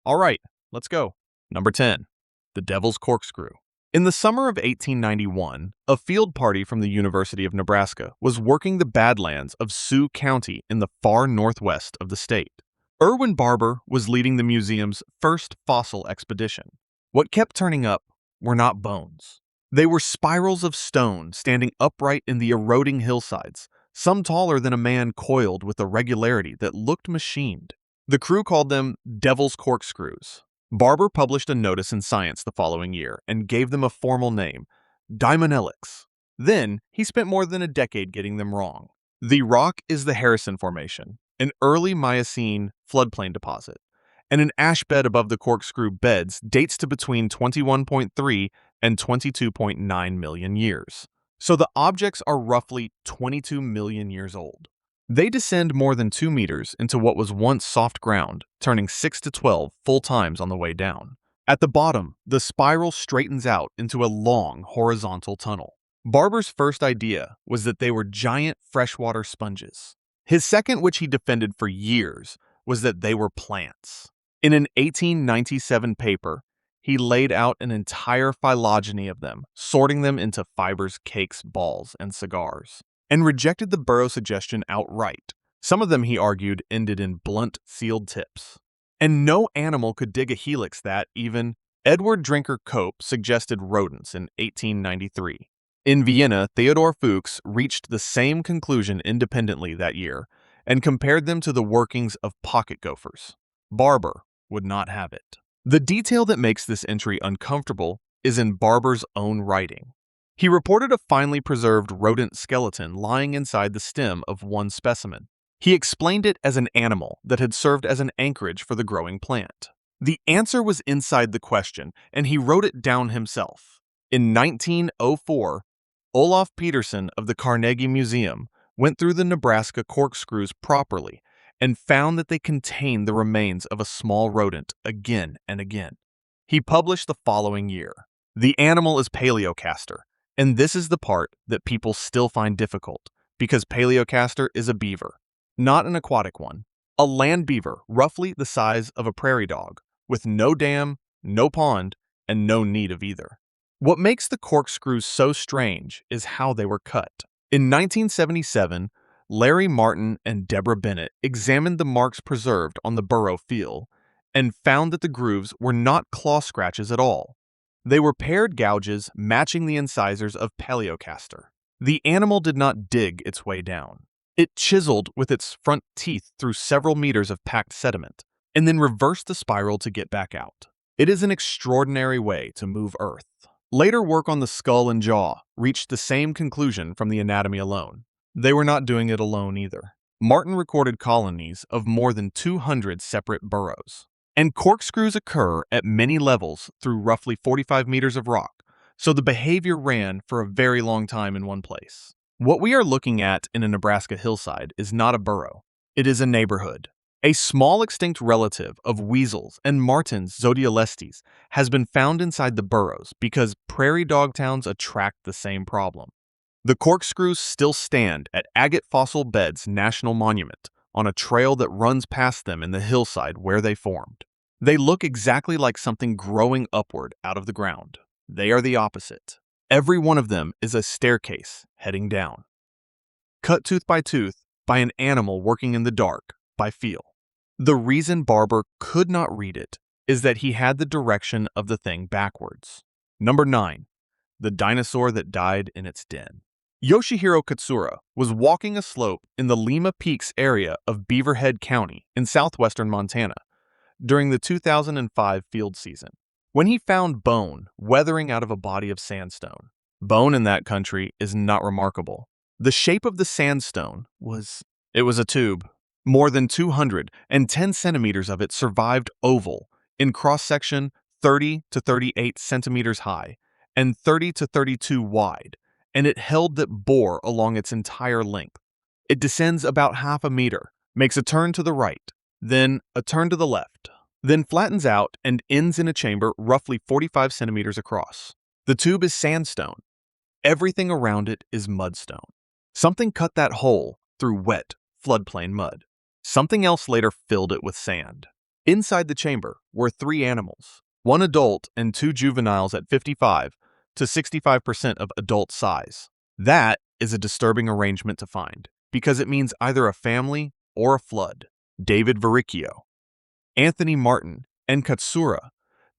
All right, let's go. Number 10. The Devil's Corkscrew. In the summer of 1891, a field party from the University of Nebraska was working the Badlands of Sioux County in the far northwest of the state. Irwin Barber was leading the museum's first fossil expedition. What kept turning up were not bones. They were spirals of stone standing upright in the eroding hillsides, some taller than a man, coiled with a regularity that looked machined. The crew called them Devil's Corkscrews. Barber published a notice in Science the following year and gave them a formal name, Dimonelix. Then, he spent more than a decade getting them wrong. The rock is the Harrison Formation, an early Miocene floodplain deposit, and an ash bed above the corkscrew beds dates to between 21.3 and 22.9 million years. So the objects are roughly 22 million years old. They descend more than 2 meters into what was once soft ground, turning 6 to 12 full times on the way down. At the bottom, the spiral straightens out into a long horizontal tunnel. Barber's first idea was that they were giant freshwater sponges. His second, which he defended for years, was that they were plants. In an 1897 paper, he laid out an entire phylogeny of them, sorting them into fibers, cakes, balls, and cigars, and rejected the Burrow suggestion outright. Some of them, he argued, ended in blunt, sealed tips. And no animal could dig a helix that even Edward Drinker Cope suggested rodents in 1893. In Vienna, Theodor Fuchs reached the same conclusion independently that year and compared them to the workings of pocket gophers. Barber would not have it. The detail that makes this entry uncomfortable is in Barber's own writing. He reported a finely preserved rodent skeleton lying inside the stem of one specimen. He explained it as an animal that had served as an anchorage for the growing plant. The answer was inside the question, and he wrote it down himself. In 1904, Olaf Peterson of the Carnegie Museum went through the Nebraska corkscrews properly and found that they contained the remains of a small rodent again and again. He published the following year. The animal is Paleocaster, and this is the part that people still find difficult, because Paleocaster is a beaver, not an aquatic one. A land beaver roughly the size of a prairie dog, with no dam, no pond, and no need of either. What makes the corkscrews so strange is how they were cut. In 1977, Larry Martin and Deborah Bennett examined the marks preserved on the Burrow field and found that the grooves were not claw scratches at all. They were paired gouges matching the incisors of Paleocaster. The animal did not dig its way down. It chiseled with its front teeth through several meters of packed sediment, and then reversed the spiral to get back out. It is an extraordinary way to move Earth. Later work on the skull and jaw reached the same conclusion from the anatomy alone. They were not doing it alone either. Martin recorded colonies of more than 200 separate burrows. And corkscrews occur at many levels through roughly 45 meters of rock, so the behavior ran for a very long time in one place. What we are looking at in a Nebraska hillside is not a burrow. It is a neighborhood. A small extinct relative of weasels and martens, Zodiolestes, has been found inside the burrows because prairie dog towns attract the same problem. The corkscrews still stand at Agate Fossil Beds National Monument on a trail that runs past them in the hillside where they formed. They look exactly like something growing upward out of the ground. They are the opposite. Every one of them is a staircase heading down. Cut tooth by an animal working in the dark by feel. The reason Barber could not read it is that he had the direction of the thing backwards. Number 9. The dinosaur that died in its den. Yoshihiro Katsura was walking a slope in the Lima Peaks area of Beaverhead County in southwestern Montana during the 2005 field season, when he found bone weathering out of a body of sandstone. Bone in that country is not remarkable. The shape of the sandstone was a tube. More than 210 centimeters of it survived oval, in cross-section 30 to 38 centimeters high and 30 to 32 wide, and it held that bore along its entire length. It descends about half a meter, makes a turn to the right, then a turn to the left, then flattens out and ends in a chamber roughly 45 centimeters across. The tube is sandstone. Everything around it is mudstone. Something cut that hole through wet, floodplain mud. Something else later filled it with sand. Inside the chamber were 3 animals, 1 adult and 2 juveniles at 55 to 65% of adult size. That is a disturbing arrangement to find, because it means either a family or a flood. David Verricchio, Anthony Martin, and Katsura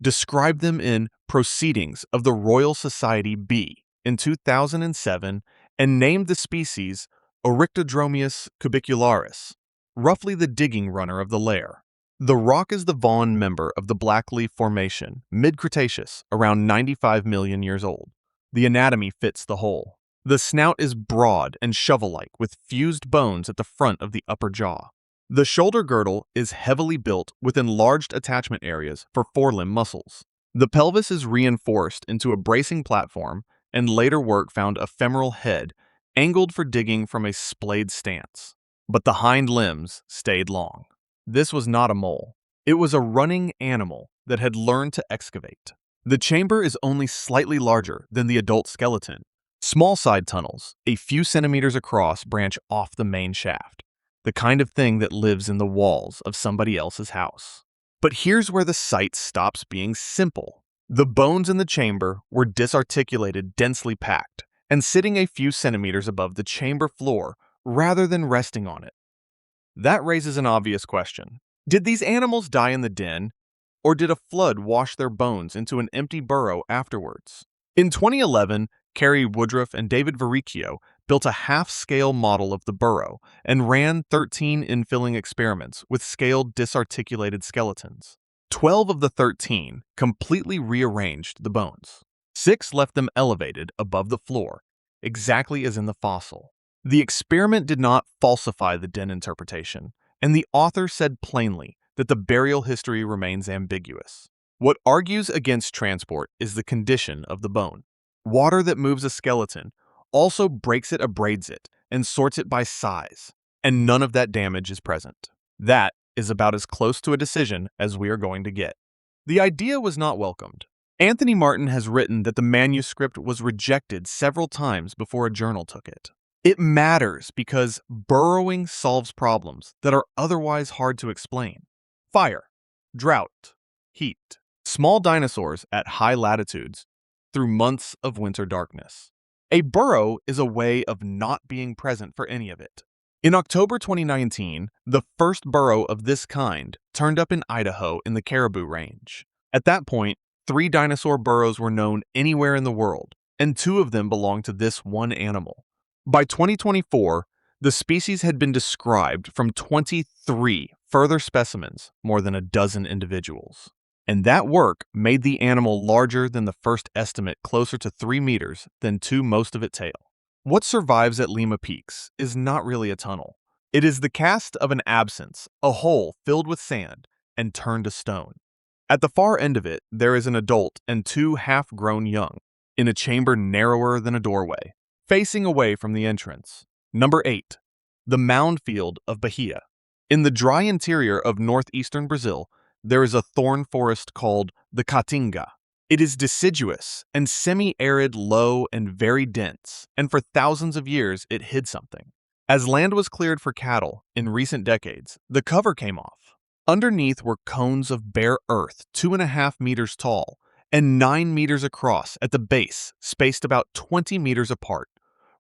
described them in Proceedings of the Royal Society B in 2007 and named the species Oryctodromeus cubicularis, roughly the digging runner of the lair. The rock is the Vaughan member of the Blackleaf Formation, mid-Cretaceous, around 95 million years old. The anatomy fits the hole. The snout is broad and shovel-like with fused bones at the front of the upper jaw. The shoulder girdle is heavily built with enlarged attachment areas for forelimb muscles. The pelvis is reinforced into a bracing platform, and later work found a femoral head angled for digging from a splayed stance. But the hind limbs stayed long. This was not a mole. It was a running animal that had learned to excavate. The chamber is only slightly larger than the adult skeleton. Small side tunnels, a few centimeters across, branch off the main shaft, the kind of thing that lives in the walls of somebody else's house. But here's where the sight stops being simple. The bones in the chamber were disarticulated, densely packed, and sitting a few centimeters above the chamber floor rather than resting on it. That raises an obvious question. Did these animals die in the den, or did a flood wash their bones into an empty burrow afterwards? In 2011, Carrie Woodruff and David Verricchio built a half-scale model of the burrow and ran 13 infilling experiments with scaled disarticulated skeletons. 12 of the 13 completely rearranged the bones. 6 left them elevated above the floor, exactly as in the fossil. The experiment did not falsify the den interpretation, and the author said plainly that the burial history remains ambiguous. What argues against transport is the condition of the bone. Water that moves a skeleton also breaks it, abrades it, and sorts it by size, and none of that damage is present. That is about as close to a decision as we are going to get. The idea was not welcomed. Anthony Martin has written that the manuscript was rejected several times before a journal took it. It matters because burrowing solves problems that are otherwise hard to explain. Fire, drought, heat, small dinosaurs at high latitudes through months of winter darkness. A burrow is a way of not being present for any of it. In October 2019, the first burrow of this kind turned up in Idaho in the Caribou Range. At that point, 3 dinosaur burrows were known anywhere in the world, and 2 of them belonged to this one animal. By 2024, the species had been described from 23 further specimens, more than a dozen individuals. And that work made the animal larger than the first estimate, closer to 3 meters than to most of its tail. What survives at Lima Peaks is not really a tunnel. It is the cast of an absence, a hole filled with sand and turned to stone. At the far end of it, there is an adult and 2 half-grown young, in a chamber narrower than a doorway, facing away from the entrance. Number 8. The Moundfield of Bahia. In the dry interior of northeastern Brazil, there is a thorn forest called the Caatinga. It is deciduous and semi-arid, low, and very dense, and for thousands of years it hid something. As land was cleared for cattle in recent decades, the cover came off. Underneath were cones of bare earth 2.5 meters tall and 9 meters across at the base, spaced about 20 meters apart,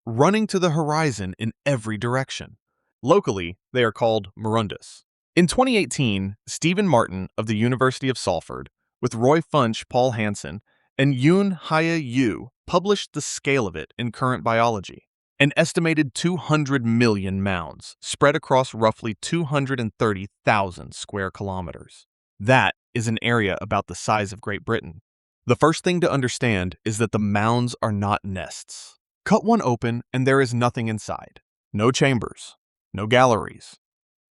running to the horizon in every direction. Locally, they are called Morundus. In 2018, Stephen Martin of the University of Salford, with Roy Funch, Paul Hansen, and Yoon Hya Yu, published the scale of it in Current Biology. An estimated 200 million mounds spread across roughly 230,000 square kilometers. That is an area about the size of Great Britain. The first thing to understand is that the mounds are not nests. Cut one open and there is nothing inside. No chambers, no galleries,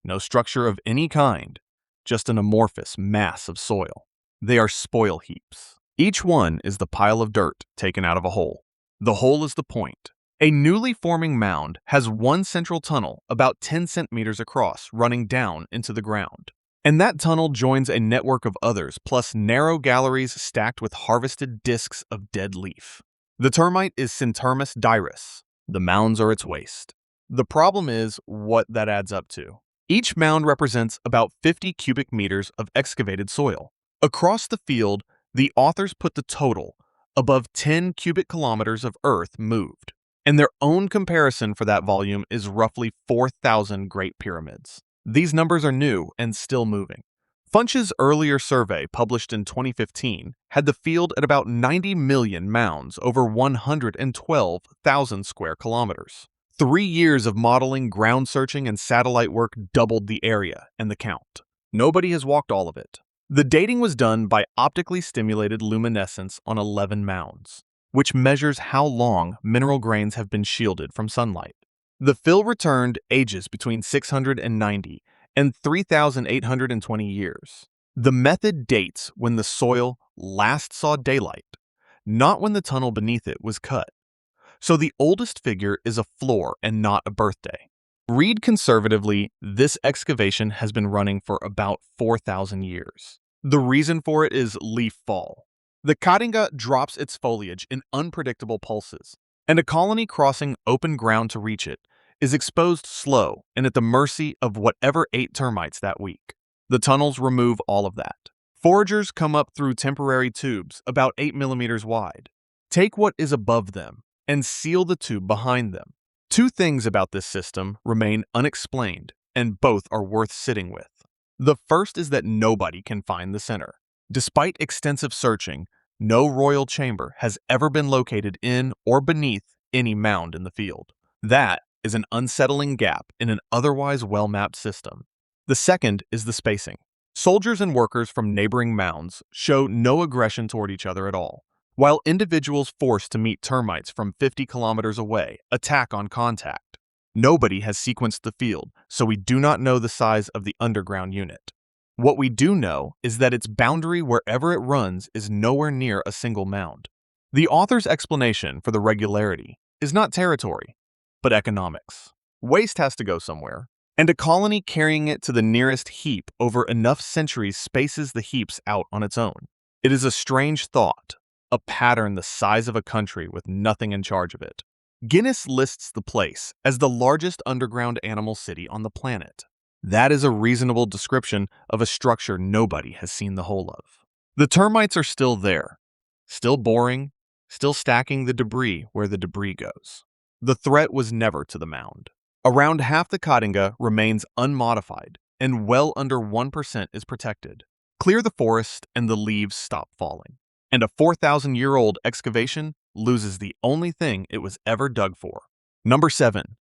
no structure of any kind, just an amorphous mass of soil. They are spoil heaps. Each one is the pile of dirt taken out of a hole. The hole is the point. A newly forming mound has one central tunnel about 10 centimeters across running down into the ground. And that tunnel joins a network of others, plus narrow galleries stacked with harvested discs of dead leaf. The termite is Centermus dirus. The mounds are its waste. The problem is what that adds up to. Each mound represents about 50 cubic meters of excavated soil. Across the field, the authors put the total, above 10 cubic kilometers of earth moved, and their own comparison for that volume is roughly 4,000 Great Pyramids. These numbers are new and still moving. Funch's earlier survey, published in 2015, had the field at about 90 million mounds over 112,000 square kilometers. 3 years of modeling, ground searching, and satellite work doubled the area and the count. Nobody has walked all of it. The dating was done by optically stimulated luminescence on 11 mounds, which measures how long mineral grains have been shielded from sunlight. The fill returned ages between 690 and 3,820 years. The method dates when the soil last saw daylight, not when the tunnel beneath it was cut. So the oldest figure is a floor and not a birthday. Read conservatively, this excavation has been running for about 4,000 years. The reason for it is leaf fall. The Caatinga drops its foliage in unpredictable pulses, and a colony crossing open ground to reach it is exposed slow and at the mercy of whatever ate termites that week. The tunnels remove all of that. Foragers come up through temporary tubes about 8 millimeters wide, take what is above them, and seal the tube behind them. Two things about this system remain unexplained, and both are worth sitting with. The first is that nobody can find the center. Despite extensive searching, no royal chamber has ever been located in or beneath any mound in the field. That is an unsettling gap in an otherwise well-mapped system. The second is the spacing. Soldiers and workers from neighboring mounds show no aggression toward each other at all, while individuals forced to meet termites from 50 kilometers away attack on contact. Nobody has sequenced the field, so we do not know the size of the underground unit. What we do know is that its boundary wherever it runs is nowhere near a single mound. The author's explanation for the regularity is not territory, but economics. Waste has to go somewhere, and a colony carrying it to the nearest heap over enough centuries spaces the heaps out on its own. It is a strange thought, a pattern the size of a country with nothing in charge of it. Guinness lists the place as the largest underground animal city on the planet. That is a reasonable description of a structure nobody has seen the whole of. The termites are still there, still boring, still stacking the debris where the debris goes. The threat was never to the mound. Around half the Caatinga remains unmodified, and well under 1% is protected. Clear the forest and the leaves stop falling. And a 4,000-year-old excavation loses the only thing it was ever dug for. Number 7.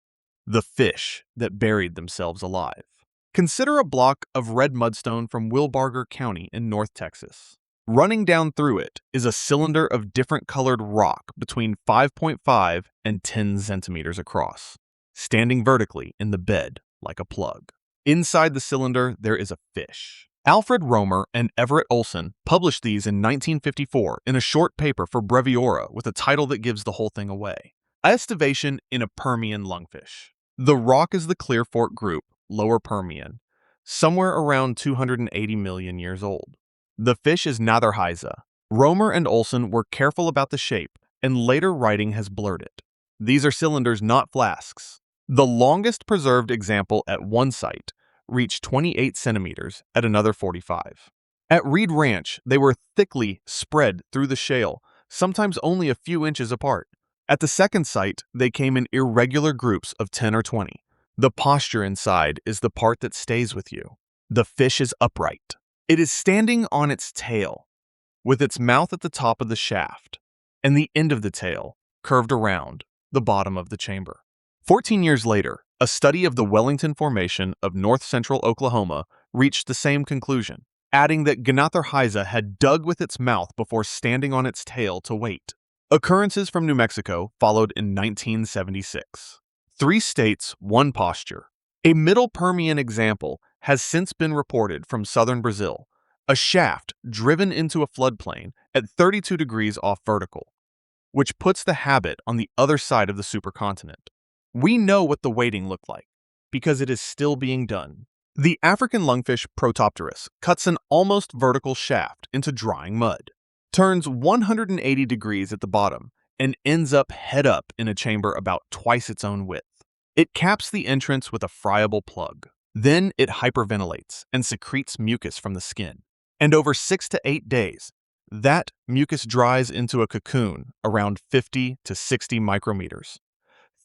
The fish that buried themselves alive. Consider a block of red mudstone from Wilbarger County in North Texas. Running down through it is a cylinder of different colored rock between 5.5 and 10 centimeters across, standing vertically in the bed like a plug. Inside the cylinder, there is a fish. Alfred Romer and Everett Olson published these in 1954 in a short paper for Breviora with a title that gives the whole thing away. Estivation in a Permian lungfish. The rock is the Clear Fork group, Lower Permian, somewhere around 280 million years old. The fish is Natherhaisa. Romer and Olson were careful about the shape, and later writing has blurred it. These are cylinders, not flasks. The longest preserved example at one site reached 28 centimeters at another 45. At Reed Ranch, they were thickly spread through the shale, sometimes only a few inches apart. At the second site, they came in irregular groups of 10 or 20. The posture inside is the part that stays with you. The fish is upright. It is standing on its tail, with its mouth at the top of the shaft, and the end of the tail curved around the bottom of the chamber. 14 years later, a study of the Wellington Formation of north-central Oklahoma reached the same conclusion, adding that Gnatherhaisa had dug with its mouth before standing on its tail to wait. Occurrences from New Mexico followed in 1976. 3 states, 1 posture. A Middle Permian example has since been reported from southern Brazil, a shaft driven into a floodplain at 32 degrees off vertical, which puts the habit on the other side of the supercontinent. We know what the waiting looked like, because it is still being done. The African lungfish Protopterus cuts an almost vertical shaft into drying mud, turns 180 degrees at the bottom, and ends up head up in a chamber about twice its own width. It caps the entrance with a friable plug. Then it hyperventilates and secretes mucus from the skin. And over 6 to 8 days, that mucus dries into a cocoon around 50 to 60 micrometers,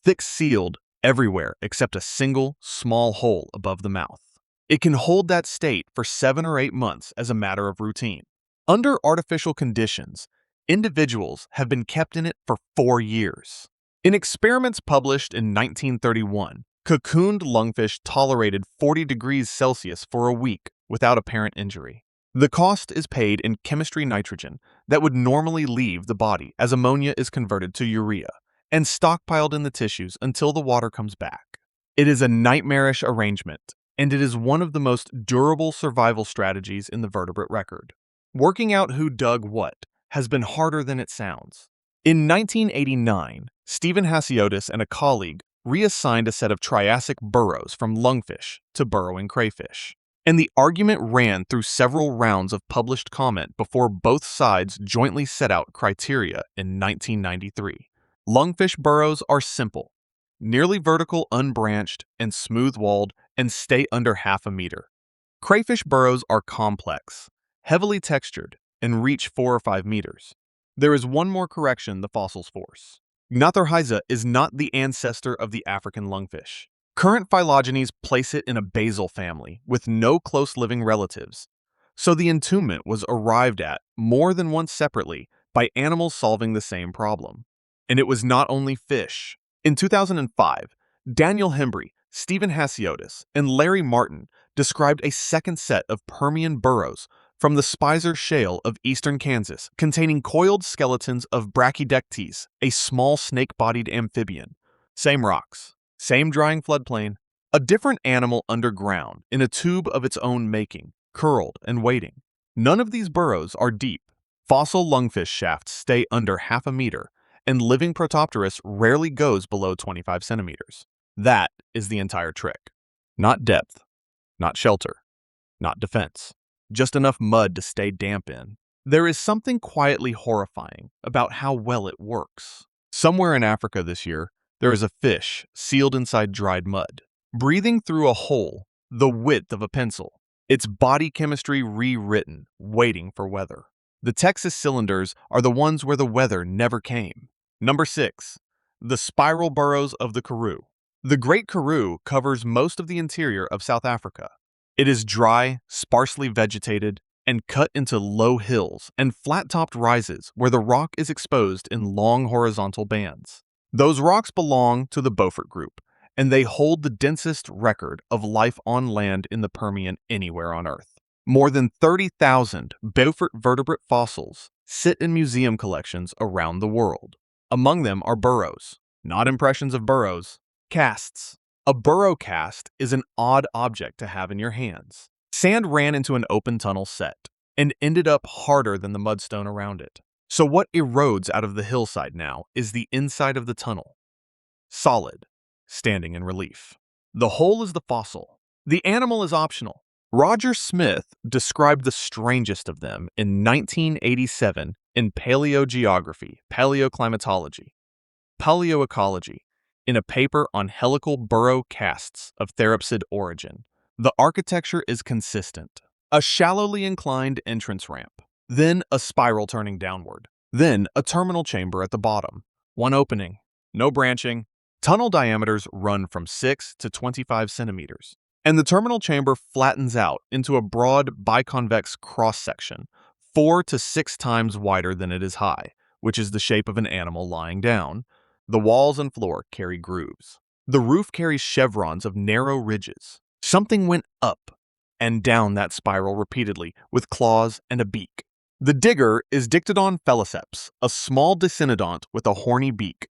thick sealed everywhere except a single small hole above the mouth. It can hold that state for 7 or 8 months as a matter of routine. Under artificial conditions, individuals have been kept in it for 4 years. In experiments published in 1931, cocooned lungfish tolerated 40 degrees Celsius for a week without apparent injury. The cost is paid in chemistry nitrogen that would normally leave the body as ammonia is converted to urea and stockpiled in the tissues until the water comes back. It is a nightmarish arrangement, and it is one of the most durable survival strategies in the vertebrate record. Working out who dug what has been harder than it sounds. In 1989, Stephen Hasiotis and a colleague reassigned a set of Triassic burrows from lungfish to burrowing crayfish, and the argument ran through several rounds of published comment before both sides jointly set out criteria in 1993. Lungfish burrows are simple, nearly vertical, unbranched, and smooth-walled, and stay under half a meter. Crayfish burrows are complex, heavily textured, and reach 4 or 5 meters. There is one more correction the fossils force. Gnatharhyza is not the ancestor of the African lungfish. Current phylogenies place it in a basal family with no close living relatives, so the entombment was arrived at more than once separately by animals solving the same problem. And it was not only fish. In 2005, Daniel Hembry, Stephen Hasiotis, and Larry Martin described a second set of Permian burrows from the Spicer Shale of eastern Kansas containing coiled skeletons of Brachydectes, a small snake-bodied amphibian. Same rocks. Same drying floodplain, a different animal underground in a tube of its own making, curled and waiting. None of these burrows are deep. Fossil lungfish shafts stay under half a meter, and living Protopterus rarely goes below 25 centimeters. That is the entire trick. Not depth, not shelter, not defense, just enough mud to stay damp in. There is something quietly horrifying about how well it works. Somewhere in Africa this year, there is a fish sealed inside dried mud, breathing through a hole the width of a pencil, its body chemistry rewritten, waiting for weather. The Texas cylinders are the ones where the weather never came. Number 6. The spiral burrows of the Karoo. The Great Karoo covers most of the interior of South Africa. It is dry, sparsely vegetated, and cut into low hills and flat-topped rises where the rock is exposed in long horizontal bands. Those rocks belong to the Beaufort Group, and they hold the densest record of life on land in the Permian anywhere on Earth. More than 30,000 Beaufort vertebrate fossils sit in museum collections around the world. Among them are burrows, not impressions of burrows, casts. A burrow cast is an odd object to have in your hands. Sand ran into an open tunnel set and ended up harder than the mudstone around it. So what erodes out of the hillside now is the inside of the tunnel. Solid, standing in relief. The hole is the fossil. The animal is optional. Roger Smith described the strangest of them in 1987 in Paleogeography, Paleoclimatology, Paleoecology, in a paper on helical burrow casts of therapsid origin. The architecture is consistent. A shallowly inclined entrance ramp, then a spiral turning downward, then a terminal chamber at the bottom. One opening, no branching. Tunnel diameters run from 6 to 25 centimeters, and the terminal chamber flattens out into a broad biconvex cross-section, 4 to 6 times wider than it is high, which is the shape of an animal lying down. The walls and floor carry grooves. The roof carries chevrons of narrow ridges. Something went up and down that spiral repeatedly with claws and a beak. The digger is Dictodon feliceps, a small descendant with a horny beak,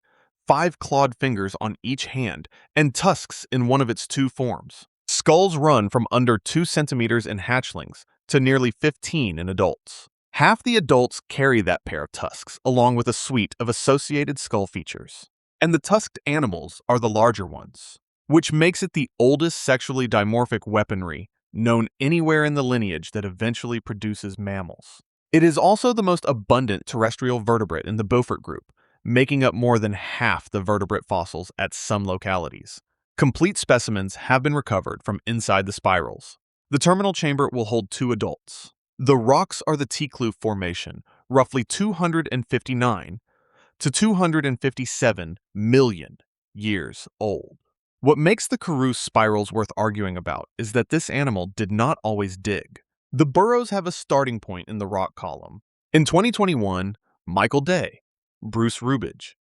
5 clawed fingers on each hand, and tusks in one of its 2 forms. Skulls run from under 2 centimeters in hatchlings to nearly 15 in adults. Half the adults carry that pair of tusks, along with a suite of associated skull features. And the tusked animals are the larger ones, which makes it the oldest sexually dimorphic weaponry known anywhere in the lineage that eventually produces mammals. It is also the most abundant terrestrial vertebrate in the Beaufort group, making up more than half the vertebrate fossils at some localities. Complete specimens have been recovered from inside the spirals. The terminal chamber will hold 2 adults. The rocks are the T-Clue Formation, roughly 259 to 257 million years old. What makes the Karoo spirals worth arguing about is that this animal did not always dig. The burrows have a starting point in the rock column. In 2021, Michael Day, Bruce Rubidge,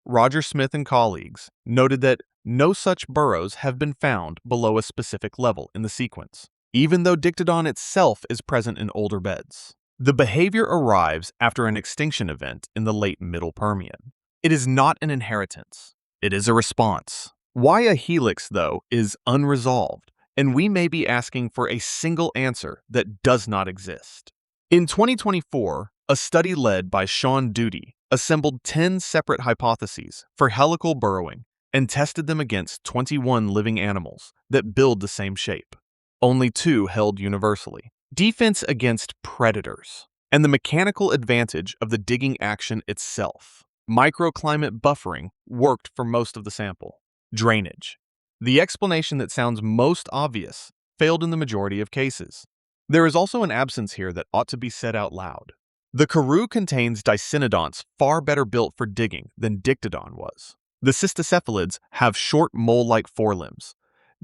Roger Smith and colleagues noted that no such burrows have been found below a specific level in the sequence, even though Dictodon itself is present in older beds. The behavior arrives after an extinction event in the late Middle Permian. It is not an inheritance. It is a response. Why a helix, though, is unresolved, and we may be asking for a single answer that does not exist. In 2024, a study led by Sean Duty assembled 10 separate hypotheses for helical burrowing and tested them against 21 living animals that build the same shape. Only 2 held universally: defense against predators and the mechanical advantage of the digging action itself. Microclimate buffering worked for most of the sample. Drainage. The explanation that sounds most obvious failed in the majority of cases. There is also an absence here that ought to be said out loud. The Karoo contains dicynodonts far better built for digging than Dictodon was. The cysticephalids have short mole-like forelimbs,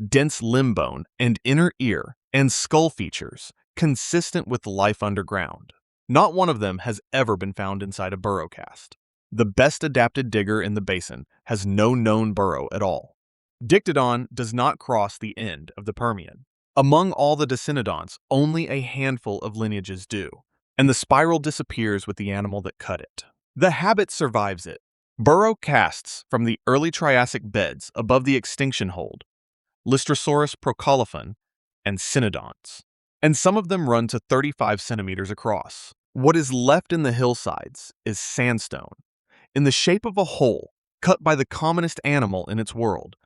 dense limb bone and inner ear, and skull features consistent with life underground. Not one of them has ever been found inside a burrow cast. The best adapted digger in the basin has no known burrow at all. Dictodon does not cross the end of the Permian. Among all the dicynodonts, only a handful of lineages do, and the spiral disappears with the animal that cut it. The habit survives it. Burrow casts from the early Triassic beds above the extinction hold, Lystrosaurus procolophon, and cynodonts, and some of them run to 35 centimeters across. What is left in the hillsides is sandstone, in the shape of a hole cut by the commonest animal in its world,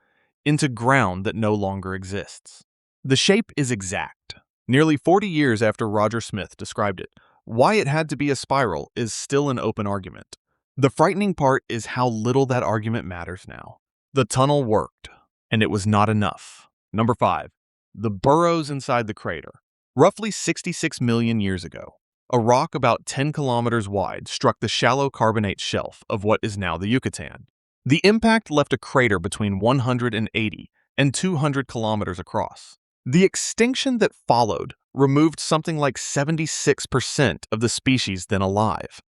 into ground that no longer exists. The shape is exact. Nearly 40 years after Roger Smith described it, why it had to be a spiral is still an open argument. The frightening part is how little that argument matters now. The tunnel worked, and it was not enough. Number 5. The burrows inside the crater. Roughly 66 million years ago, a rock about 10 kilometers wide struck the shallow carbonate shelf of what is now the Yucatan. The impact left a crater between 180 and 200 kilometers across. The extinction that followed removed something like 76% of the species then alive.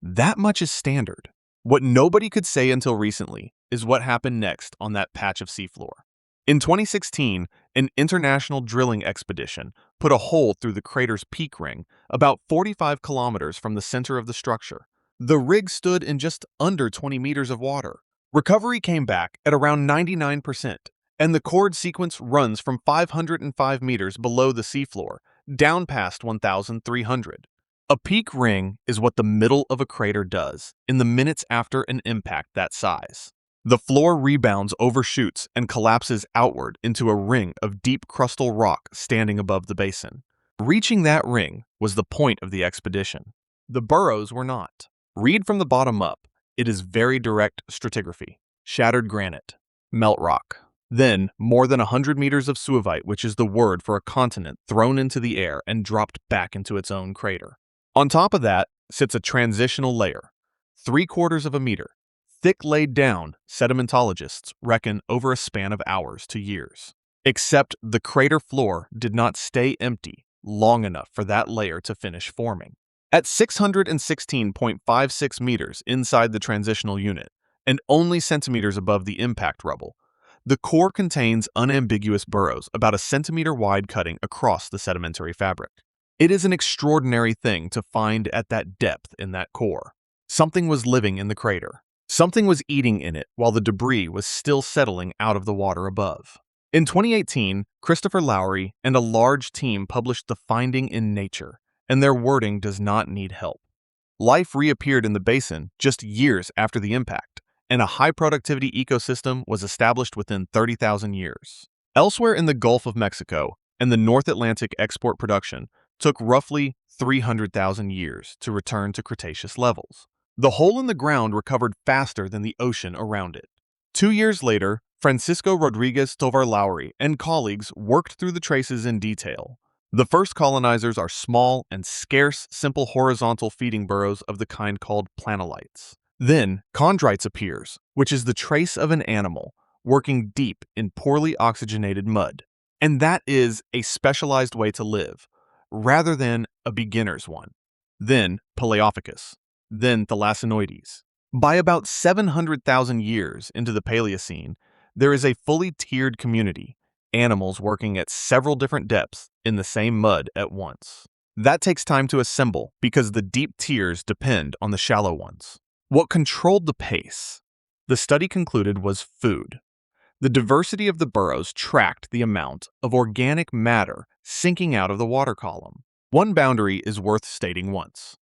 That much is standard. What nobody could say until recently is what happened next on that patch of seafloor. In 2016, an international drilling expedition put a hole through the crater's peak ring about 45 kilometers from the center of the structure. The rig stood in just under 20 meters of water. Recovery came back at around 99%, and the chord sequence runs from 505 meters below the seafloor down past 1,300. A peak ring is what the middle of a crater does in the minutes after an impact that size. The floor rebounds, overshoots, and collapses outward into a ring of deep crustal rock standing above the basin. Reaching that ring was the point of the expedition. The burrows were not. Read from the bottom up. It is very direct stratigraphy. Shattered granite. Melt rock. Then, more than 100 meters of suovite, which is the word for a continent, thrown into the air and dropped back into its own crater. On top of that sits a transitional layer, 3/4 of a meter, thick laid down, sedimentologists reckon over a span of hours to years. Except the crater floor did not stay empty long enough for that layer to finish forming. At 616.56 meters inside the transitional unit, and only centimeters above the impact rubble, the core contains unambiguous burrows about a centimeter wide cutting across the sedimentary fabric. It is an extraordinary thing to find at that depth in that core. Something was living in the crater. Something was eating in it while the debris was still settling out of the water above. In 2018, Christopher Lowry and a large team published the finding in Nature, and their wording does not need help. Life reappeared in the basin just years after the impact, and a high-productivity ecosystem was established within 30,000 years. Elsewhere in the Gulf of Mexico and the North Atlantic export production took roughly 300,000 years to return to Cretaceous levels. The hole in the ground recovered faster than the ocean around it. 2 years later, Francisco Rodriguez Tovar Lowry and colleagues worked through the traces in detail. The first colonizers are small and scarce, simple horizontal feeding burrows of the kind called planolites. Then, chondrites appears, which is the trace of an animal working deep in poorly oxygenated mud. And that is a specialized way to live, rather than a beginner's one. Then, Paleopithecus. Then, Thalassinoides. By about 700,000 years into the Paleocene, there is a fully tiered community, animals working at several different depths in the same mud at once. That takes time to assemble because the deep tiers depend on the shallow ones. What controlled the pace? The study concluded was food. The diversity of the burrows tracked the amount of organic matter sinking out of the water column. One boundary is worth stating once.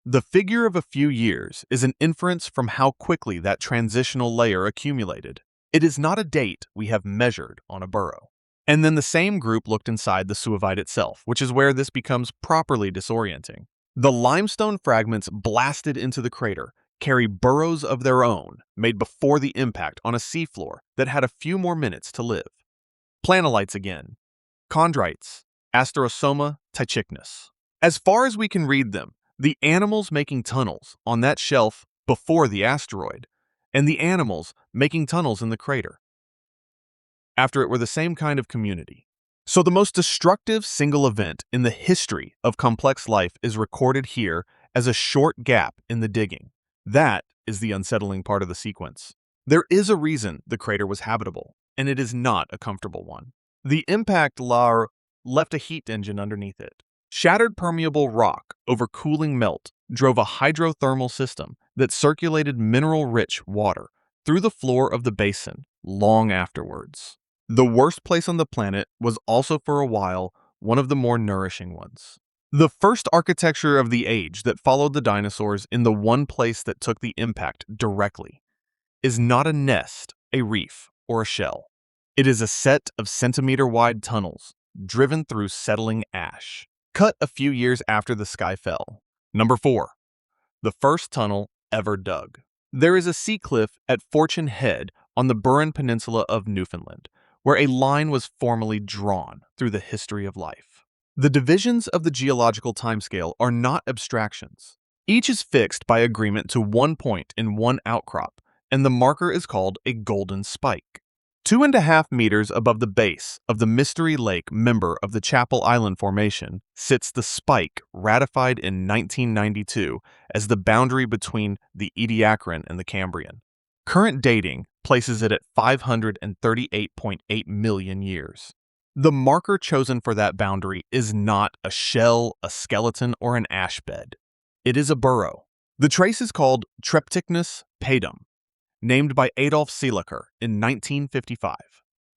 The figure of a few years is an inference from how quickly that transitional layer accumulated. It is not a date we have measured on a burrow. And then the same group looked inside the suovite itself, which is where this becomes properly disorienting. The limestone fragments blasted into the crater carry burrows of their own, made before the impact on a seafloor that had a few more minutes to live. Planolites again. Chondrites. Asterosoma tychicnus. As far as we can read them, the animals making tunnels on that shelf before the asteroid, and the animals making tunnels in the crater after it were the same kind of community. So the most destructive single event in the history of complex life is recorded here as a short gap in the digging. That is the unsettling part of the sequence. There is a reason the crater was habitable, and it is not a comfortable one. The impact left a heat engine underneath it. Shattered permeable rock over cooling melt drove a hydrothermal system that circulated mineral-rich water through the floor of the basin long afterwards. The worst place on the planet was also for a while one of the more nourishing ones. The first architecture of the age that followed the dinosaurs in the one place that took the impact directly is not a nest, a reef, or a shell. It is a set of centimeter-wide tunnels driven through settling ash, cut a few years after the sky fell. Number 4. The first tunnel ever dug. There is a sea cliff at Fortune Head on the Burren Peninsula of Newfoundland, where a line was formally drawn through the history of life. The divisions of the geological timescale are not abstractions. Each is fixed by agreement to one point in one outcrop, and the marker is called a golden spike. 2.5 meters above the base of the Mystery Lake member of the Chapel Island Formation sits the spike ratified in 1992 as the boundary between the Ediacaran and the Cambrian. Current dating places it at 538.8 million years. The marker chosen for that boundary is not a shell, a skeleton, or an ash bed. It is a burrow. The trace is called Treptichnus pedum, named by Adolf Seelacher in 1955.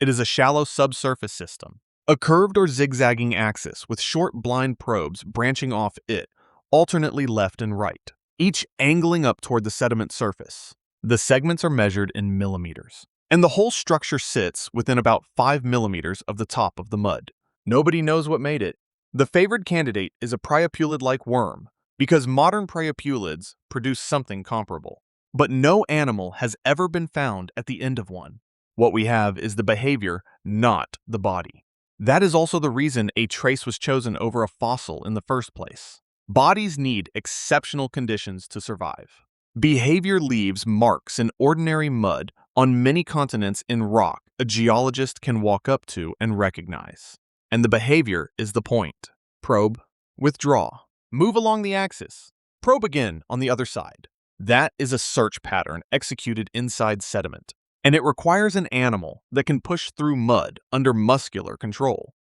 It is a shallow subsurface system, a curved or zigzagging axis with short blind probes branching off it, alternately left and right, each angling up toward the sediment surface. The segments are measured in millimeters, and the whole structure sits within about 5 millimeters of the top of the mud. Nobody knows what made it. The favored candidate is a priapulid-like worm, because modern priapulids produce something comparable. But no animal has ever been found at the end of one. What we have is the behavior, not the body. That is also the reason a trace was chosen over a fossil in the first place. Bodies need exceptional conditions to survive. Behavior leaves marks in ordinary mud on many continents in rock a geologist can walk up to and recognize. And the behavior is the point. Probe, withdraw, move along the axis, probe again on the other side. That is a search pattern executed inside sediment, and it requires an animal that can push through mud under muscular control.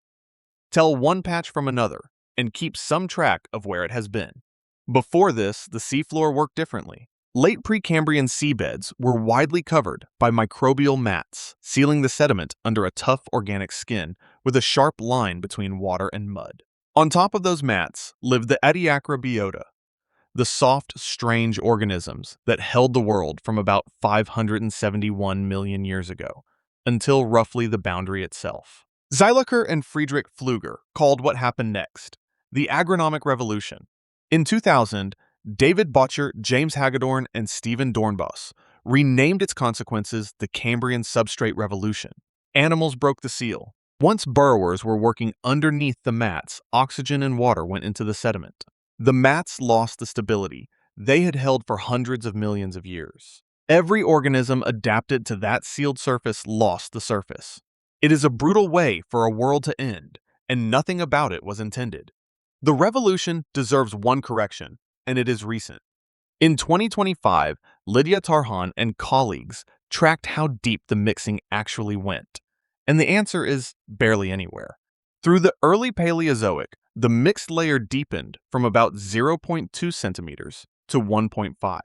Tell one patch from another, and keep some track of where it has been. Before this, the seafloor worked differently. Late Precambrian seabeds were widely covered by microbial mats, sealing the sediment under a tough organic skin with a sharp line between water and mud. On top of those mats lived the Ediacara biota, the soft, strange organisms that held the world from about 571 million years ago, until roughly the boundary itself. Seelacher and Friedrich Pfluger called what happened next the agronomic revolution. In 2000, David Botcher, James Hagedorn, and Stephen Dornbos renamed its consequences the Cambrian Substrate Revolution. Animals broke the seal. Once burrowers were working underneath the mats, oxygen and water went into the sediment. The mats lost the stability they had held for hundreds of millions of years. Every organism adapted to that sealed surface lost the surface. It is a brutal way for a world to end, and nothing about it was intended. The revolution deserves one correction, and it is recent. In 2025, Lydia Tarhan and colleagues tracked how deep the mixing actually went, and the answer is barely anywhere. Through the early Paleozoic, the mixed layer deepened from about 0.2 centimeters to 1.5.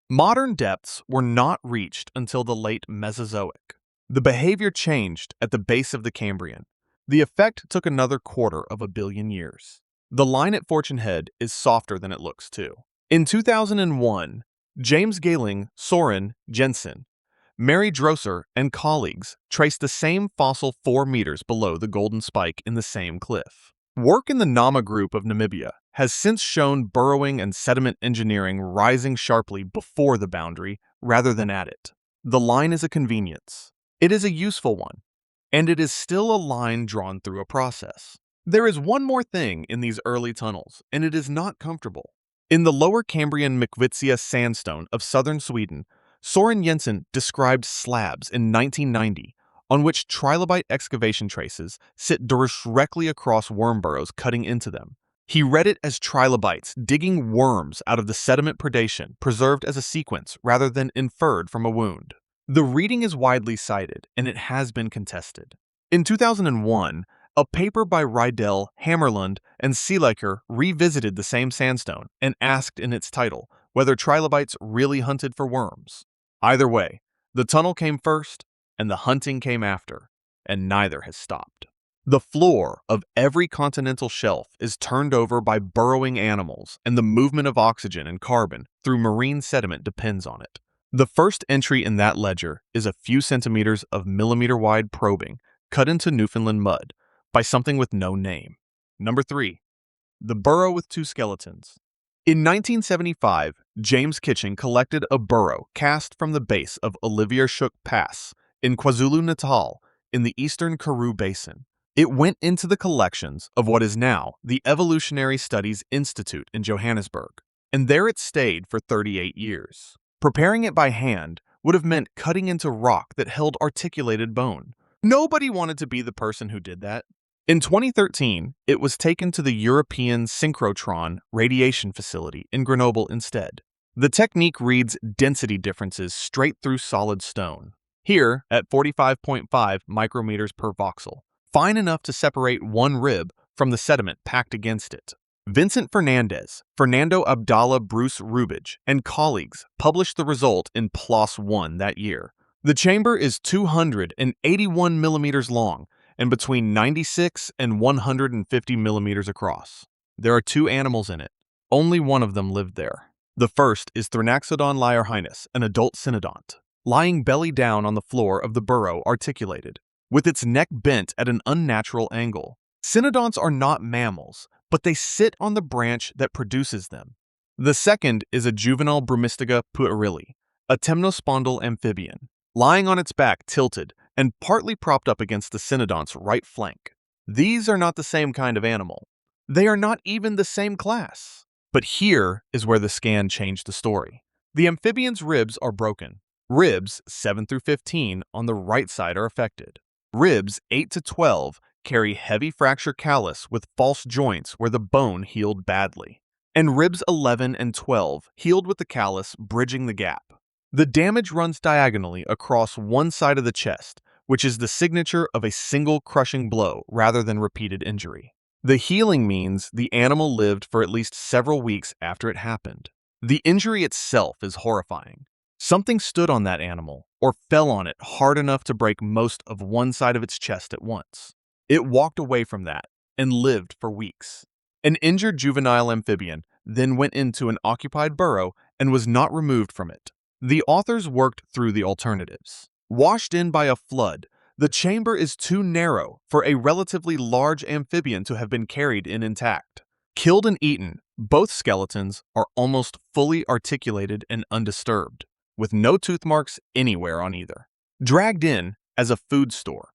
Modern depths were not reached until the late Mesozoic. The behavior changed at the base of the Cambrian. The effect took another 250 million years. The line at Fortune Head is softer than it looks, too. In 2001, James Gehling, Soren Jensen, Mary Drosser, and colleagues traced the same fossil 4 meters below the Golden Spike in the same cliff. Work in the Nama group of Namibia has since shown burrowing and sediment engineering rising sharply before the boundary rather than at it. The line is a convenience. It is a useful one, and it is still a line drawn through a process. There is one more thing in these early tunnels, and it is not comfortable. In the Lower Cambrian Mikvitsia sandstone of southern Sweden, Soren Jensen described slabs in 1990 on which trilobite excavation traces sit directly across worm burrows cutting into them. He read it as trilobites digging worms out of the sediment predation preserved as a sequence rather than inferred from a wound. The reading is widely cited, and it has been contested. In 2001, a paper by Rydell, Hammerlund, and Seelecker revisited the same sandstone and asked in its title whether trilobites really hunted for worms. Either way, the tunnel came first, and the hunting came after, and neither has stopped. The floor of every continental shelf is turned over by burrowing animals, and the movement of oxygen and carbon through marine sediment depends on it. The first entry in that ledger is a few centimeters of millimeter-wide probing cut into Newfoundland mud by something with no name. Number 3. The burrow with 2 skeletons. In 1975, James Kitching collected a burrow cast from the base of Oliviershoek Pass in KwaZulu-Natal in the eastern Karoo Basin. It went into the collections of what is now the Evolutionary Studies Institute in Johannesburg, and there it stayed for 38 years. Preparing it by hand would have meant cutting into rock that held articulated bone. Nobody wanted to be the person who did that. In 2013, it was taken to the European Synchrotron radiation facility in Grenoble instead. The technique reads density differences straight through solid stone. Here, at 45.5 micrometers per voxel, fine enough to separate one rib from the sediment packed against it. Vincent Fernandez, Fernando Abdallah Bruce Rubage, and colleagues published the result in PLOS One that year. The chamber is 281 millimeters long and between 96 and 150 millimeters across. There are 2 animals in it. Only one of them lived there. The first is Thrinaxodon lyorhinus, an adult cynodont, lying belly down on the floor of the burrow articulated, with its neck bent at an unnatural angle. Cynodonts are not mammals, but they sit on the branch that produces them. The second is a juvenile Brumistiga puerilli, a temnospondal amphibian, lying on its back tilted and partly propped up against the cynodont's right flank. These are not the same kind of animal. They are not even the same class. But here is where the scan changed the story. The amphibian's ribs are broken. Ribs 7 through 15 on the right side are affected. Ribs 8 to 12 carry heavy fracture callus with false joints where the bone healed badly. And ribs 11 and 12 healed with the callus bridging the gap. The damage runs diagonally across one side of the chest, which is the signature of a single crushing blow rather than repeated injury. The healing means the animal lived for at least several weeks after it happened. The injury itself is horrifying. Something stood on that animal or fell on it hard enough to break most of one side of its chest at once. It walked away from that and lived for weeks. An injured juvenile amphibian then went into an occupied burrow and was not removed from it. The authors worked through the alternatives. Washed in by a flood, the chamber is too narrow for a relatively large amphibian to have been carried in intact. Killed and eaten, both skeletons are almost fully articulated and undisturbed. with no tooth marks anywhere on either. Dragged in as a food store,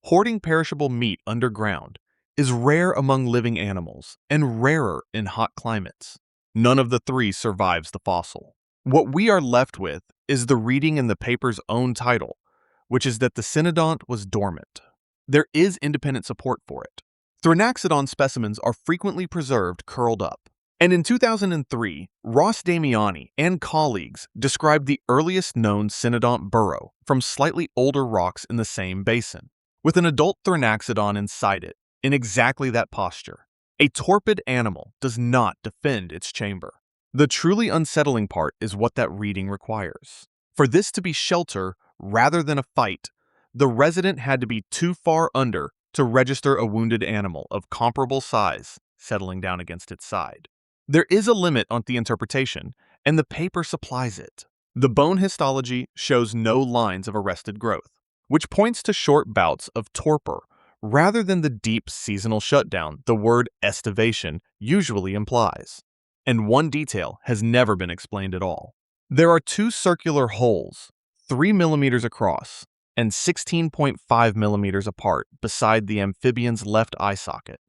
hoarding perishable meat underground is rare among living animals and rarer in hot climates. None of the three survives the fossil. What we are left with is the reading in the paper's own title, which is that the cynodont was dormant. There is independent support for it. Thrinaxodon specimens are frequently preserved curled up. And in 2003, Ross Damiani and colleagues described the earliest known cynodont burrow from slightly older rocks in the same basin, with an adult Thrinaxodon inside it, in exactly that posture. A torpid animal does not defend its chamber. The truly unsettling part is what that reading requires. For this to be shelter rather than a fight, the resident had to be too far under to register a wounded animal of comparable size settling down against its side. There is a limit on the interpretation, and the paper supplies it. The bone histology shows no lines of arrested growth, which points to short bouts of torpor rather than the deep seasonal shutdown the word estivation usually implies. And one detail has never been explained at all. There are two circular holes, 3 millimeters across and 16.5 millimeters apart beside the amphibian's left eye socket.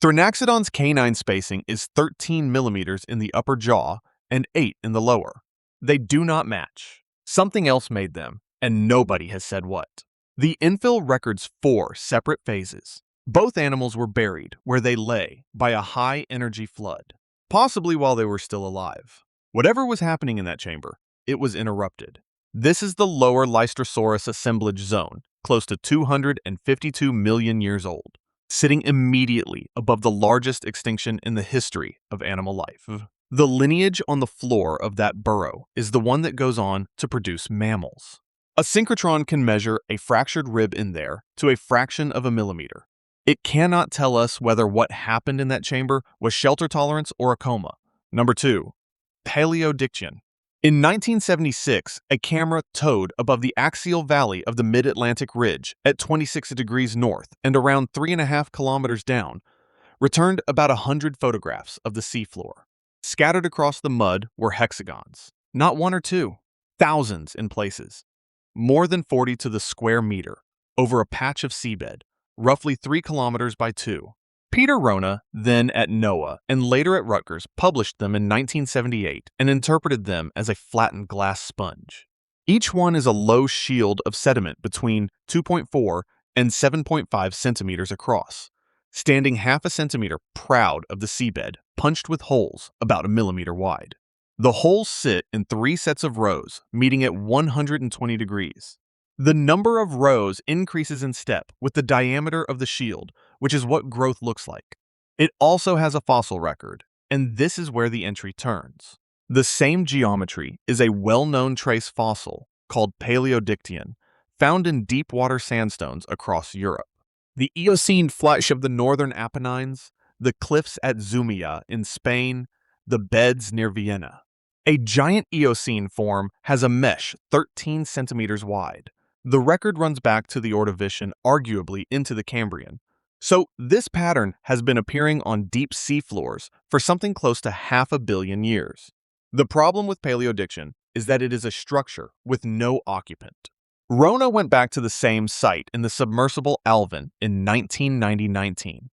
Thrinaxodon's canine spacing is 13 millimeters in the upper jaw and 8 in the lower. They do not match. Something else made them, and nobody has said what. The infill records 4 separate phases. Both animals were buried where they lay by a high-energy flood, possibly while they were still alive. Whatever was happening in that chamber, it was interrupted. This is the lower Lystrosaurus assemblage zone, close to 252 million years old, sitting immediately above the largest extinction in the history of animal life. The lineage on the floor of that burrow is the one that goes on to produce mammals. A synchrotron can measure a fractured rib in there to a fraction of a millimeter. It cannot tell us whether what happened in that chamber was shelter tolerance or a coma. Number 2. Paleodictyon. In 1976, a camera towed above the axial valley of the Mid-Atlantic Ridge at 26 degrees north and around 3.5 kilometers down returned about 100 photographs of the seafloor. Scattered across the mud were hexagons, not one or two, thousands in places, more than 40 to the square meter, over a patch of seabed, roughly 3 kilometers by 2. Peter Rona, then at NOAA and later at Rutgers, published them in 1978 and interpreted them as a flattened glass sponge. Each one is a low shield of sediment between 2.4 and 7.5 centimeters across, standing half a centimeter proud of the seabed, punched with holes about a millimeter wide. The holes sit in 3 sets of rows, meeting at 120 degrees. The number of rows increases in step with the diameter of the shield, which is what growth looks like. It also has a fossil record, and this is where the entry turns. The same geometry is a well-known trace fossil called Paleodictyon, found in deep water sandstones across Europe. The Eocene flash of the northern Apennines, the cliffs at Zumia in Spain, the beds near Vienna. A giant Eocene form has a mesh 13 centimeters wide. The record runs back to the Ordovician, arguably into the Cambrian. So this pattern has been appearing on deep sea floors for something close to 500 million years. The problem with Paleodictyon is that it is a structure with no occupant. Rona went back to the same site in the submersible Alvin in 1990,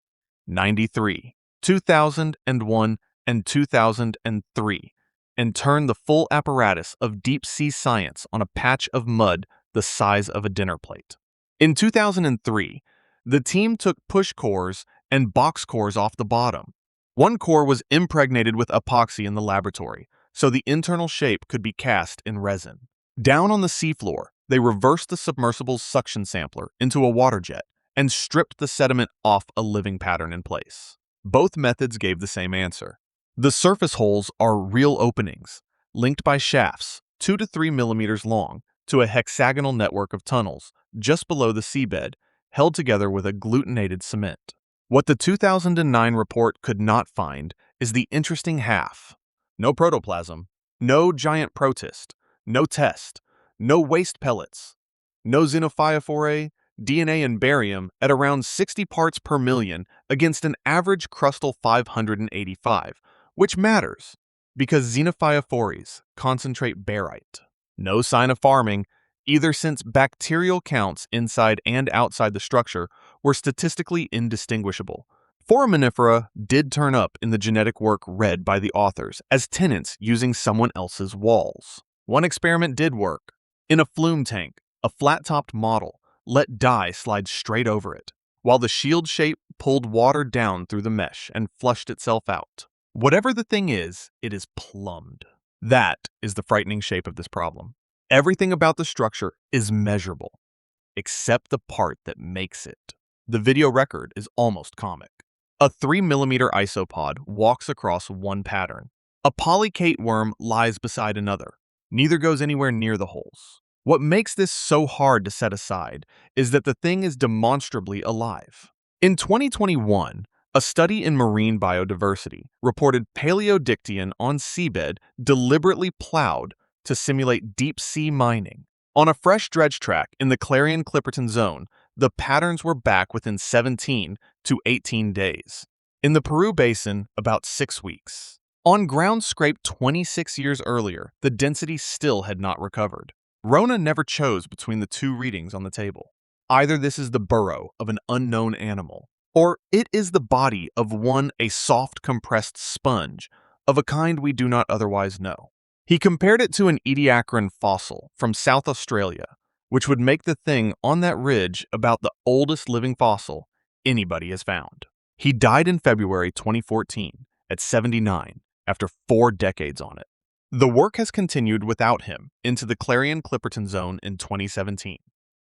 93, 2001, and 2003, and turned the full apparatus of deep-sea science on a patch of mud the size of a dinner plate. In 2003, the team took push cores and box cores off the bottom. One core was impregnated with epoxy in the laboratory, so the internal shape could be cast in resin. Down on the seafloor, they reversed the submersible's suction sampler into a water jet and stripped the sediment off a living pattern in place. Both methods gave the same answer. The surface holes are real openings, linked by shafts 2 to 3 millimeters long to a hexagonal network of tunnels just below the seabed, held together with agglutinated cement. What the 2009 report could not find is the interesting half. No protoplasm, no giant protist, no test, no waste pellets, no xenophyophore, DNA and barium at around 60 parts per million against an average crustal 585, which matters because xenophyophores concentrate barite. No sign of farming, either, since bacterial counts inside and outside the structure were statistically indistinguishable. Foraminifera did turn up in the genetic work read by the authors as tenants using someone else's walls. One experiment did work. In a flume tank, a flat-topped model let dye slide straight over it, while the shield shape pulled water down through the mesh and flushed itself out. Whatever the thing is, it is plumbed. That is the frightening shape of this problem. Everything about the structure is measurable, except the part that makes it. The video record is almost comic. A 3mm isopod walks across one pattern. A polycate worm lies beside another. Neither goes anywhere near the holes. What makes this so hard to set aside is that the thing is demonstrably alive. In 2021, a study in marine biodiversity reported Paleodictyon on seabed deliberately plowed to simulate deep-sea mining. On a fresh dredge track in the Clarion-Clipperton zone, the patterns were back within 17 to 18 days. In the Peru Basin, about 6 weeks. On ground scraped 26 years earlier, the density still had not recovered. Rona never chose between the two readings on the table. Either this is the burrow of an unknown animal, or it is the body of a soft compressed sponge of a kind we do not otherwise know. He compared it to an Ediacaran fossil from South Australia, which would make the thing on that ridge about the oldest living fossil anybody has found. He died in February 2014 at 79 after 4 decades on it. The work has continued without him into the Clarion-Clipperton zone in 2017,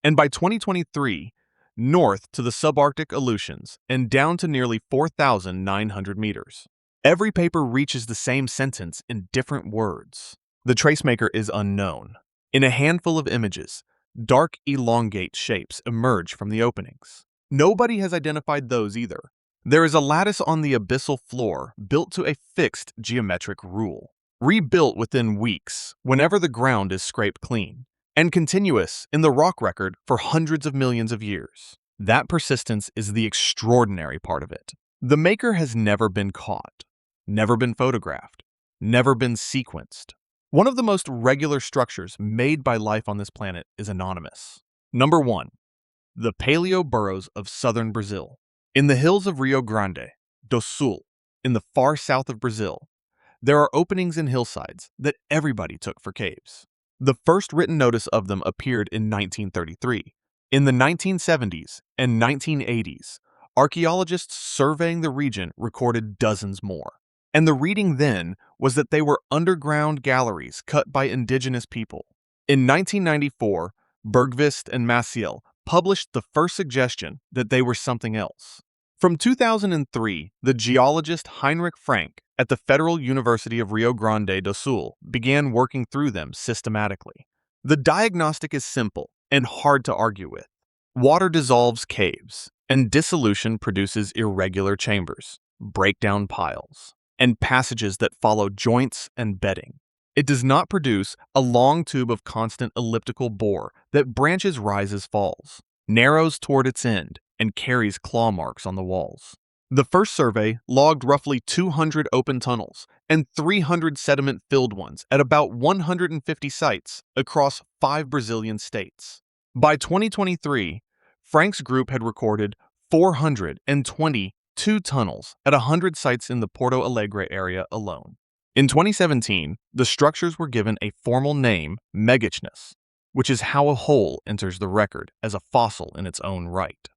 and by 2023, north to the subarctic Aleutians and down to nearly 4,900 meters. Every paper reaches the same sentence in different words. The tracemaker is unknown. In a handful of images, dark elongate shapes emerge from the openings. Nobody has identified those either. There is a lattice on the abyssal floor built to a fixed geometric rule, rebuilt within weeks whenever the ground is scraped clean, and continuous in the rock record for hundreds of millions of years. That persistence is the extraordinary part of it. The maker has never been caught, never been photographed, never been sequenced. One of the most regular structures made by life on this planet is anonymous. Number 1. The paleoburrows of southern Brazil. In the hills of Rio Grande do Sul, in the far south of Brazil, there are openings in hillsides that everybody took for caves. The first written notice of them appeared in 1933. In the 1970s and 1980s, archaeologists surveying the region recorded dozens more. And the reading then was that they were underground galleries cut by indigenous people. In 1994, Bergqvist and Maciel published the first suggestion that they were something else. From 2003, the geologist Heinrich Frank at the Federal University of Rio Grande do Sul began working through them systematically. The diagnostic is simple and hard to argue with. Water dissolves caves, and dissolution produces irregular chambers, breakdown piles, and passages that follow joints and bedding. It does not produce a long tube of constant elliptical bore that branches, rises, falls, narrows toward its end, and carries claw marks on the walls. The first survey logged roughly 200 open tunnels and 300 sediment-filled ones at about 150 sites across 5 Brazilian states. By 2023, Frank's group had recorded 422 tunnels at 100 sites in the Porto Alegre area alone. In 2017, the structures were given a formal name, Megachthus, which is how a hole enters the record as a fossil in its own right.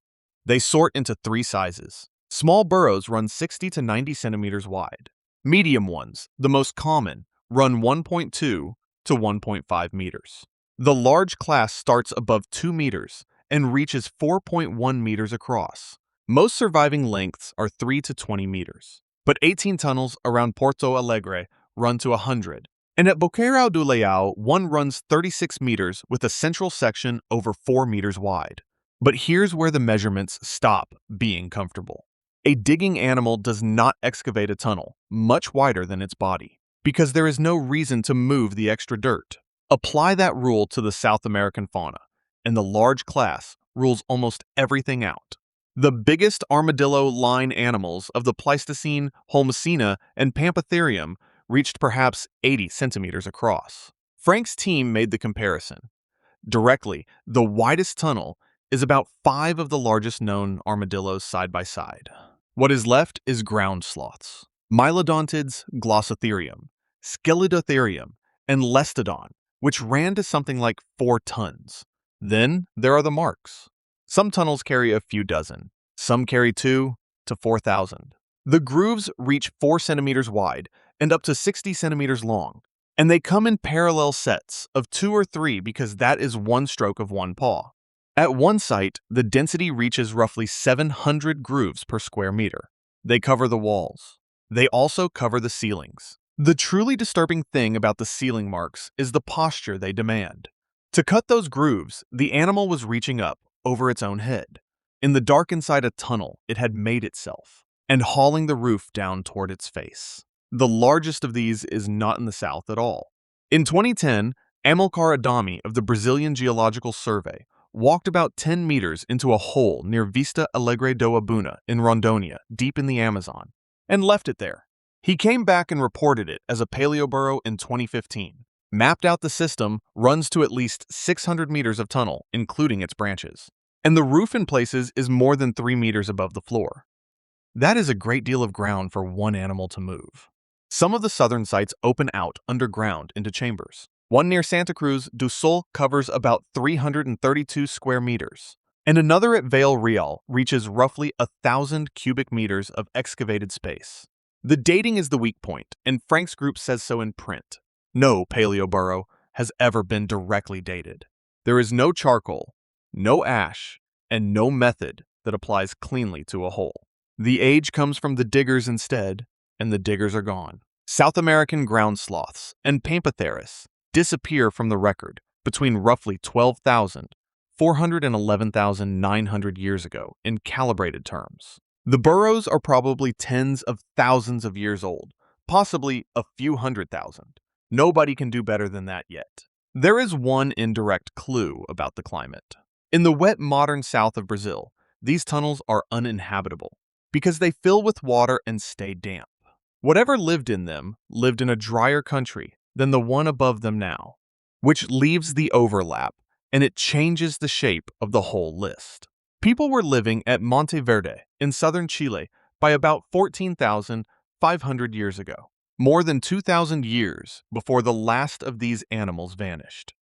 They sort into 3 sizes. Small burrows run 60 to 90 centimeters wide. Medium ones, the most common, run 1.2 to 1.5 meters. The large class starts above 2 meters and reaches 4.1 meters across. Most surviving lengths are 3 to 20 meters. But 18 tunnels around Porto Alegre run to 100. And at Boqueirão do Leão, one runs 36 meters with a central section over 4 meters wide. But here's where the measurements stop being comfortable. A digging animal does not excavate a tunnel much wider than its body, because there is no reason to move the extra dirt. Apply that rule to the South American fauna, and the large class rules almost everything out. The biggest armadillo line animals of the Pleistocene, Holmesina, and Pampatherium reached perhaps 80 centimeters across. Frank's team made the comparison. Directly, the widest tunnel is about 5 of the largest known armadillos side by side. What is left is ground sloths, Mylodontids, Glossotherium, Scelidotherium, and Lestodon, which ran to something like 4 tons. Then there are the marks. Some tunnels carry a few dozen, some carry 2 to 4,000. The grooves reach 4 centimeters wide and up to 60 centimeters long, and they come in parallel sets of 2 or 3 because that is one stroke of one paw. At one site, the density reaches roughly 700 grooves per square meter. They cover the walls. They also cover the ceilings. The truly disturbing thing about the ceiling marks is the posture they demand. To cut those grooves, the animal was reaching up over its own head. In the dark inside a tunnel, it had made itself, and hauling the roof down toward its face. The largest of these is not in the south at all. In 2010, Amilcar Adami of the Brazilian Geological Survey walked about 10 meters into a hole near Vista Alegre do Abuna in Rondônia, deep in the Amazon, and left it there. He came back and reported it as a paleoburrow in 2015. Mapped out the system, runs to at least 600 meters of tunnel, including its branches. And the roof in places is more than 3 meters above the floor. That is a great deal of ground for one animal to move. Some of the southern sites open out underground into chambers. One near Santa Cruz do Sul covers about 332 square meters, and another at Vale Real reaches roughly 1,000 cubic meters of excavated space. The dating is the weak point, and Frank's group says so in print. No paleoburrow has ever been directly dated. There is no charcoal, no ash, and no method that applies cleanly to a hole. The age comes from the diggers instead, and the diggers are gone. South American ground sloths and Pamphotheris disappear from the record between roughly 12,000, 411,900 years ago in calibrated terms. The burrows are probably tens of thousands of years old, possibly a few 100,000. Nobody can do better than that yet. There is one indirect clue about the climate. In the wet modern south of Brazil, these tunnels are uninhabitable because they fill with water and stay damp. Whatever lived in them lived in a drier country than the one above them now, which leaves the overlap, and it changes the shape of the whole list. People were living at Monte Verde in southern Chile by about 14,500 years ago, more than 2,000 years before the last of these animals vanished.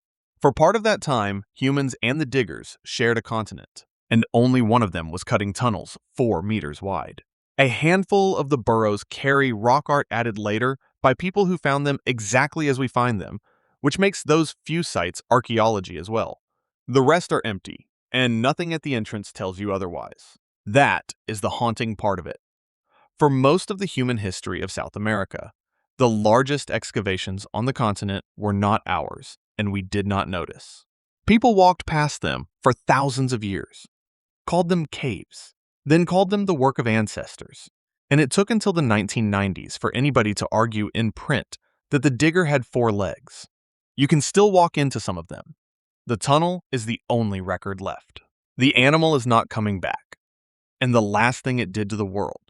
For part of that time, humans and the diggers shared a continent, and only one of them was cutting tunnels 4 meters wide. A handful of the burrows carry rock art added later by people who found them exactly as we find them, which makes those few sites archaeology as well. The rest are empty, and nothing at the entrance tells you otherwise. That is the haunting part of it. For most of the human history of South America, the largest excavations on the continent were not ours, and we did not notice. People walked past them for thousands of years, called them caves, then called them the work of ancestors, and it took until the 1990s for anybody to argue in print that the digger had 4 legs. You can still walk into some of them. The tunnel is the only record left. The animal is not coming back, and the last thing it did to the world,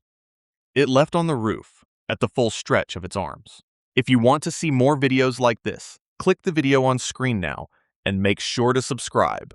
it left on the roof at the full stretch of its arms. If you want to see more videos like this, click the video on screen now and make sure to subscribe.